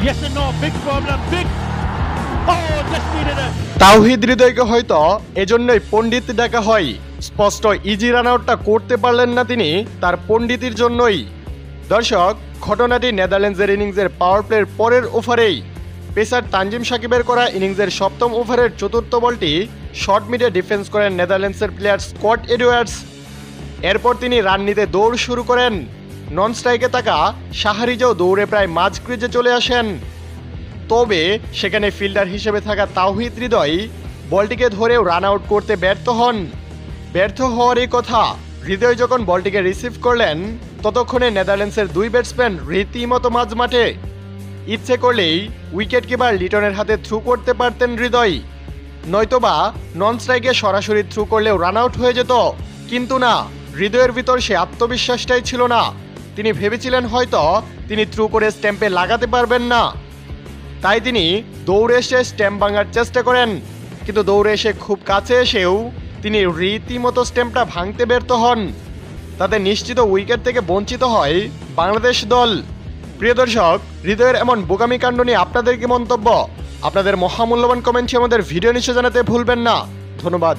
Yes and no, big problem, big. Oh, just needed it. তাওহিদ হৃদয়কে হয়তো এজন্যই পণ্ডিত ডাকা হয়। স্পষ্ট ইজি রান আউটটা করতে পারলেন না তিনি তার পণ্ডিতির জন্যই। দর্শক, ঘটনাটি নেদারল্যান্ডসের ইনিংসের পাওয়ার প্লের পরের ওভারেই পেসার তানজিম সাকিবের করা ইনিংসের সপ্তম ওভারের চতুর্থ বলটি শর্ট মিডে ডিফেন্স করেন নেদারল্যান্ডসের প্লেয়ার স্কট এডওয়ার্ডস। এরপর তিনি রান নিতে দৌড় শুরু করেন। নন স্ট্রাইকে থাকা শাহরিজও দৌড়ে প্রায় মাঝ ক্রিজে চলে আসেন। তবে সেখানে ফিল্ডার হিসেবে থাকা তাওহিদ হৃদয় বলটিকে ধরেও রান আউট করতে ব্যর্থ হন। ব্যর্থ হওয়ারই কথা, হৃদয় যখন বলটিকে রিসিভ করলেন ততক্ষণে নেদারল্যান্ডসের দুই ব্যাটসম্যান রীতিমতো মাঝ মাঠে। ইচ্ছে করলেই উইকেট কিপার লিটনের হাতে থ্রু করতে পারতেন হৃদয়, নয়তোবা নন স্ট্রাইকে সরাসরি থ্রু করলেও রান আউট হয়ে যেত। কিন্তু না, হৃদয়ের ভিতর সে আত্মবিশ্বাসটাই ছিল না। তিনি ভেবেছিলেন হয়তো তিনি থ্রু করে স্ট্যাম্পে লাগাতে পারবেন না, তাই তিনি দৌড়ে এসে স্ট্যাম্প ভাঙার চেষ্টা করেন। কিন্তু দৌড়ে এসে খুব কাছে এসেও তিনি রীতিমতো স্ট্যাম্পটা ভাঙতে ব্যর্থ হন। তাতে নিশ্চিত উইকেট থেকে বঞ্চিত হয় বাংলাদেশ দল। প্রিয় দর্শক, হৃদয়ের এমন বোকামি কাণ্ড নিয়ে আপনাদের কি মন্তব্য? আপনাদের মহামূল্যবান কমেন্টে আমাদের ভিডিও নিচে জানাতে ভুলবেন না। ধন্যবাদ।